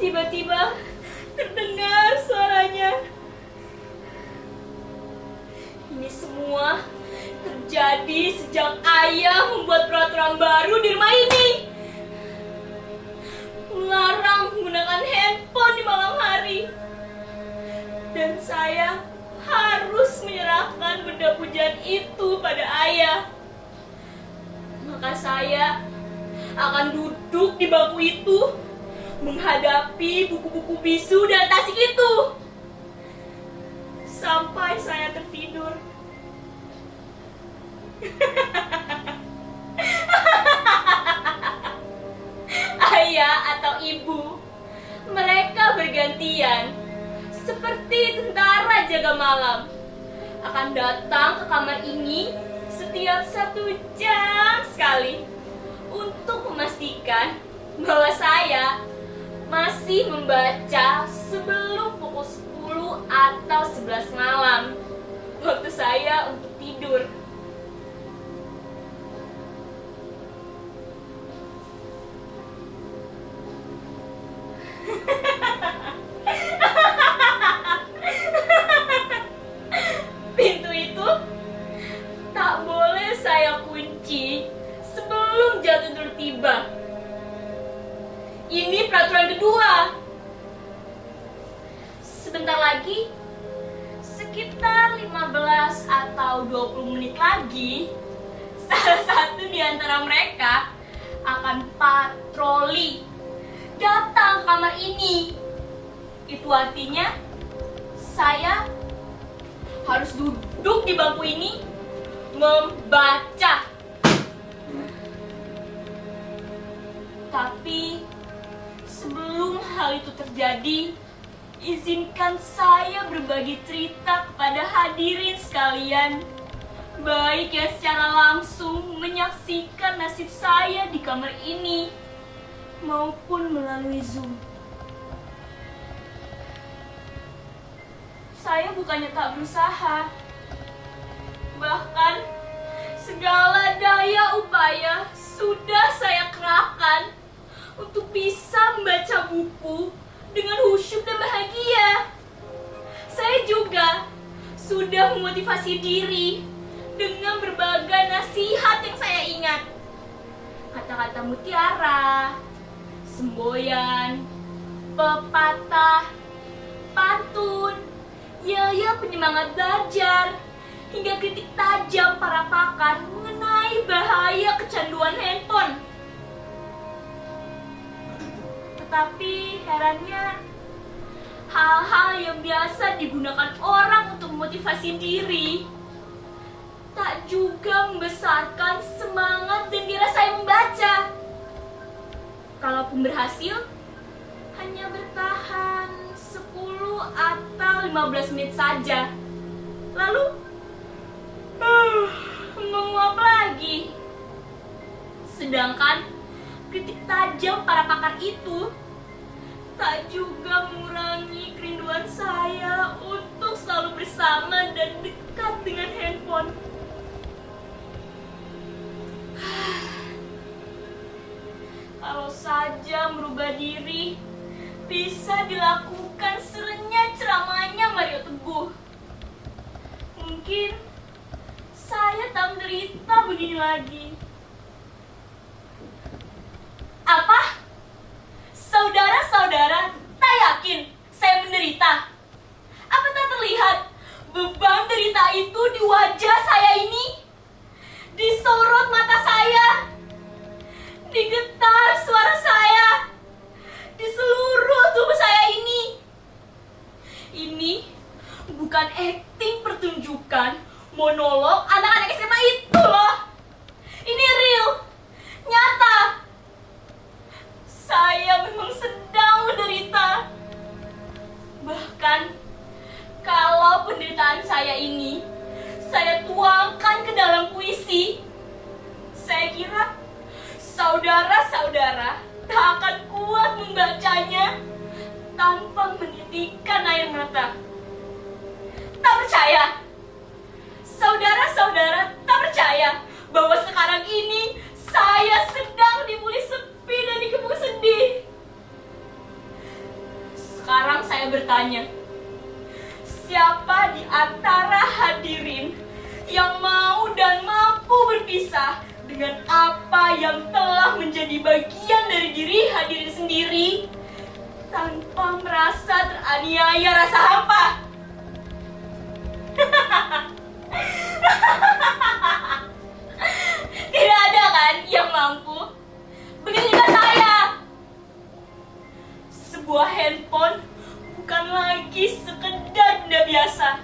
Tiba-tiba terdengar suaranya. Ini semua terjadi sejak ayah membuat peraturan baru di rumah ini. Melarang menggunakan handphone di malam hari. Dan saya harus menyerahkan benda pujian itu pada ayah. Maka saya akan duduk di bangku itu menghadapi buku-buku bisu dan tasik itu sampai saya tertidur. Ayah atau ibu, mereka bergantian seperti tentara jaga malam, akan datang ke kamar ini setiap 1 jam sekali untuk memastikan bahwa saya masih membaca sebelum pukul 10 atau 11 malam, waktu saya untuk tidur. Pintu itu tak boleh saya kunci sebelum jam tidur tiba. Ini peraturan kedua. Sebentar lagi, sekitar 15 atau 20 menit lagi, salah satu di antara mereka akan patroli datang ke kamar ini. Itu artinya saya harus duduk di bangku ini membaca. Tapi sebelum hal itu terjadi, izinkan saya berbagi cerita kepada hadirin sekalian, baik yang secara langsung menyaksikan nasib saya di kamar ini maupun melalui Zoom. Saya bukannya tak berusaha, bahkan segala daya upaya sudah saya kerahkan untuk bisa membaca buku dengan khusyuk dan bahagia. Saya juga sudah memotivasi diri dengan berbagai nasihat yang saya ingat. Kata-kata mutiara, semboyan, pepatah, pantun, yel-yel penyemangat belajar, hingga kritik tajam para pakar mengenai bahaya kecanduan handphone. Tetapi herannya, hal-hal yang biasa digunakan orang untuk memotivasi diri tak juga membesarkan semangat dan gairah saya membaca. Kalaupun berhasil, hanya bertahan 10 atau 15 menit saja. Lalu menguap lagi. Sedangkan kritik tajam para pakar itu tak juga mengurangi kerinduan saya untuk selalu bersama dan dekat dengan handphone. Kalau saja merubah diri bisa dilakukan serenyah ceramahnya Mario Teguh, mungkin saya tak menderita begini lagi. Apa? Saudara-saudara tak yakin saya menderita? Apa tak terlihat beban derita itu di wajah saya ini? Di sorot mata saya? Di getar suara saya? Di seluruh tubuh saya ini? Ini bukan akting pertunjukan monolog anak-anak SMA itu loh. Ini real, nyata. Saya memang sedang menderita. Bahkan kalau penderitaan saya ini saya tuangkan ke dalam puisi, saya kira saudara-saudara tak akan kuat membacanya tanpa menitikkan air mata. Tak percaya? Saudara-saudara tak percaya bahwa sekarang ini saya sedang dibuli sepi dan dikepung sedih? saya bertanya, siapa di antara hadirin yang mau dan mampu berpisah dengan apa yang telah menjadi bagian dari diri hadirin sendiri tanpa merasa teraniaya rasa hampa? Tidak ada kan yang mampu? Begitu juga saya. Sebuah handphone bukan lagi sekedar benda biasa.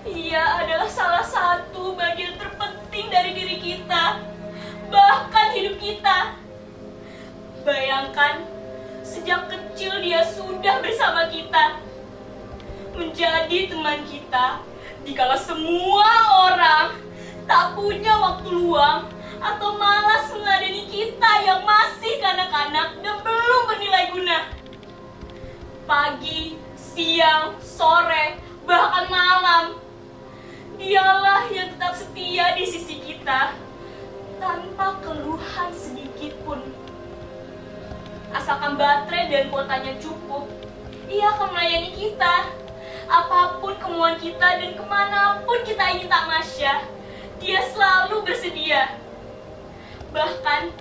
Ia adalah salah satu bagian terpenting dari diri kita, bahkan hidup kita. Bayangkan, sejak kecil dia sudah bersama kita, menjadi teman kita, dikala semua orang tak punya waktu luang atau malas meladeni kita yang masih kanak-kanak dan belum bernilai guna. Pagi, siang, sore, bahkan malam, dialah yang tetap setia di sisi kita tanpa keluhan sedikit pun. Asalkan baterai dan kuotanya cukup, ia akan melayani kita. Apapun kemauan kita dan kemanapun kita ingin tamasya, dia selalu bersedia. Bahkan,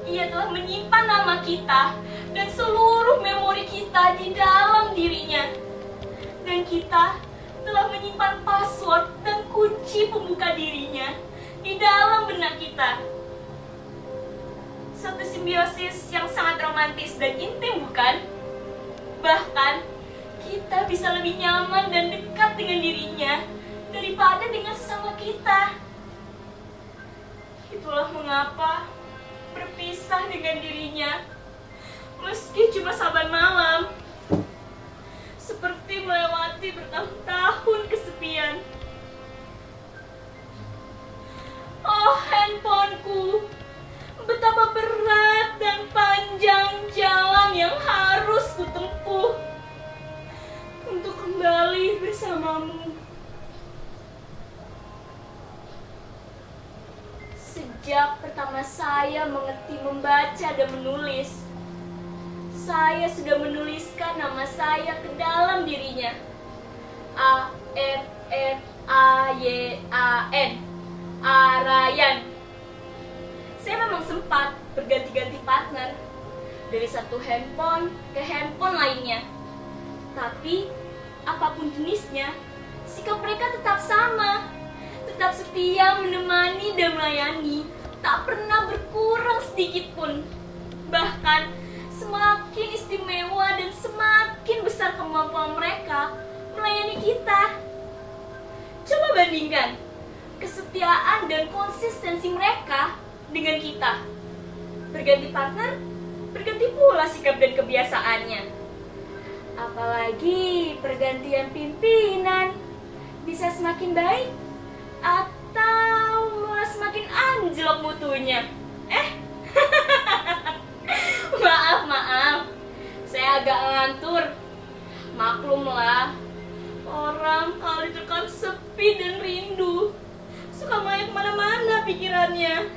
ia telah menyimpan nama kita dan seluruh memori kita di dalam dirinya. Dan kita telah menyimpan password dan kunci pembuka dirinya di dalam benak kita. Satu simbiosis yang sangat romantis dan intim, bukan? Bahkan, kita bisa lebih nyaman dan dekat dengan dirinya daripada dengan sesama kita. Itulah mengapa berpisah dengan dirinya, meski cuma saban malam, seperti melewati bertahun-tahun kesepian. Oh handphoneku, betapa berat dan panjang jalan yang harus kutempuh untuk kembali bersamamu. Sejak pertama saya mengerti membaca dan menulis, saya sudah menuliskan nama saya ke dalam dirinya. A-R-R-A-Y-A-N, Arayan. Saya memang sempat berganti-ganti partner dari satu handphone ke handphone lainnya. Tapi, apapun jenisnya, sikap mereka tetap sama. Tetap setia menemani dan melayani, tak pernah berkurang sedikit pun. Bahkan, semakin istimewa dan semakin besar kemampuan mereka melayani kita. Coba bandingkan kesetiaan dan konsistensi mereka dengan kita. Berganti partner, berganti pula sikap dan kebiasaannya. Apalagi pergantian pimpinan, bisa semakin baik atau malah semakin anjlok mutunya. Maaf, saya agak ngantur. Maklumlah, orang kalau diterkam sepi dan rindu, suka main kemana-mana pikirannya.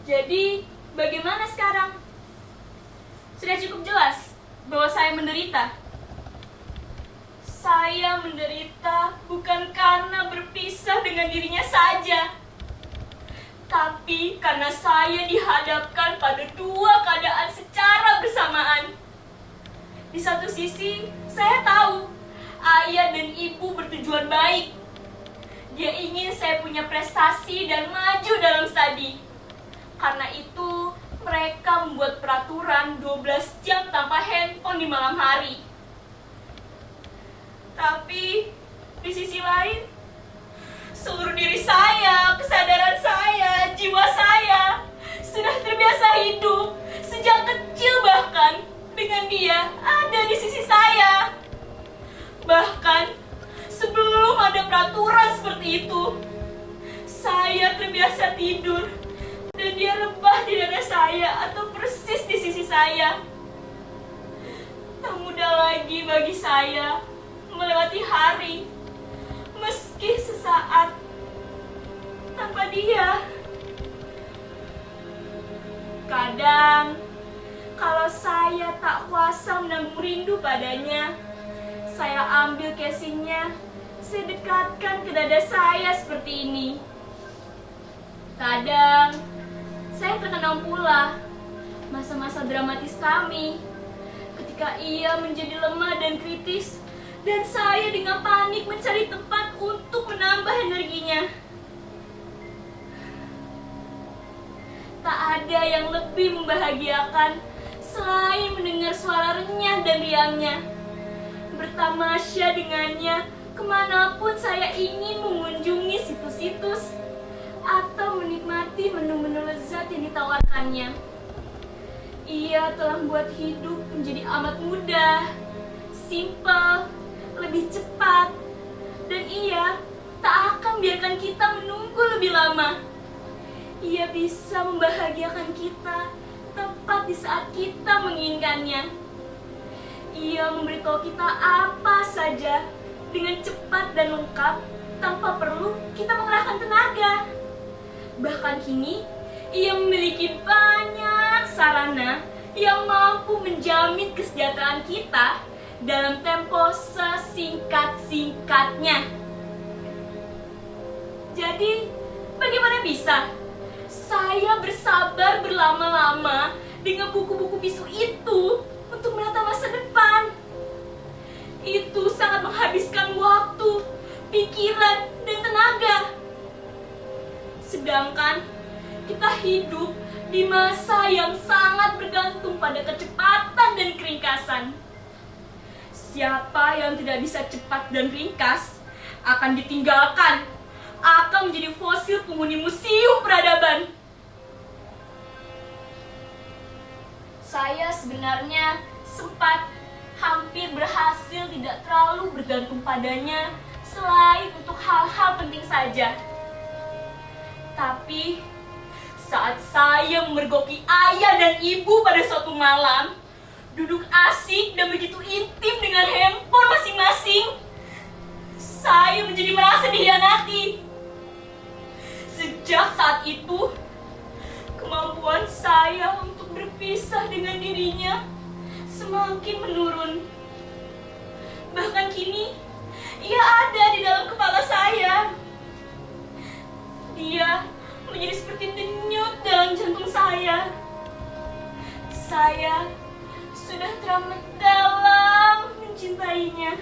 Jadi, bagaimana sekarang? Sudah cukup jelas bahwa saya menderita. Saya menderita bukan karena berpisah dengan dirinya saja, tapi karena saya dihadapkan pada dua keadaan secara bersamaan. Di satu sisi, saya tahu ayah dan ibu bertujuan baik. Dia ingin saya punya prestasi dan maju dalam studi. Karena itu, mereka membuat peraturan 12 jam tanpa handphone di malam hari. Tapi, di sisi lain, seluruh diri saya, kesadaran saya, jiwa saya sudah terbiasa hidup sejak kecil, bahkan dengan dia ada di sisi saya. Bahkan sebelum ada peraturan seperti itu, saya terbiasa tidur dan dia rebah di dada saya atau persis di sisi saya. Tak mudah lagi bagi saya melewati hari, meski sesaat, tanpa dia. Kadang, kalau saya tak kuasa rasa menanggung rindu padanya. Saya ambil casingnya, saya dekatkan ke dada saya seperti ini. Kadang, saya terkenang pula masa-masa dramatis kami, ketika ia menjadi lemah dan kritis, dan saya dengan panik mencari tempat untuk menambah energinya. Tak ada yang lebih membahagiakan selain mendengar suara renyah dan riangnya. Bertamasya dengannya kemanapun saya ingin mengunjungi situs-situs atau menikmati menu-menu lezat yang ditawarkannya. Ia telah membuat hidup menjadi amat mudah, simpel, lebih cepat, dan ia tak akan biarkan kita menunggu lebih lama. Ia bisa membahagiakan kita tepat di saat kita menginginkannya. Ia memberitahu kita apa saja dengan cepat dan lengkap tanpa perlu kita mengerahkan tenaga. Bahkan kini, ia memiliki banyak sarana yang mampu menjamin kesejahteraan kita dalam tempo sesingkat-singkatnya. Jadi, bagaimana bisa saya bersabar berlama-lama dengan buku-buku bisu itu untuk menata masa depan? Itu sangat menghabiskan waktu, pikiran, dan tenaga. Sedangkan kita hidup di masa yang sangat bergantung pada kecepatan dan keringkasan. Siapa yang tidak bisa cepat dan ringkas akan ditinggalkan, akan menjadi fosil penghuni museum peradaban. Saya sebenarnya sempat hampir berhasil tidak terlalu bergantung padanya selain untuk hal-hal penting saja. Tapi saat saya memergoki ayah dan ibu pada suatu malam, duduk asik dan begitu intim dengan handphone masing-masing, saya menjadi merasa dikhianati. Sejak saat itu, kemampuan saya untuk berpisah dengan dirinya semakin menurun. Bahkan kini, ia ada di dalam kepala saya. Dia menjadi seperti denyut dalam jantung saya. Saya sudah teramat dalam mencintainya.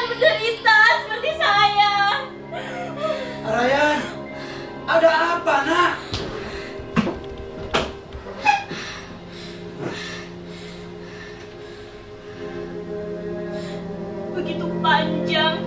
Menderita seperti saya. Arayan, ada apa, Nak? Begitu panjang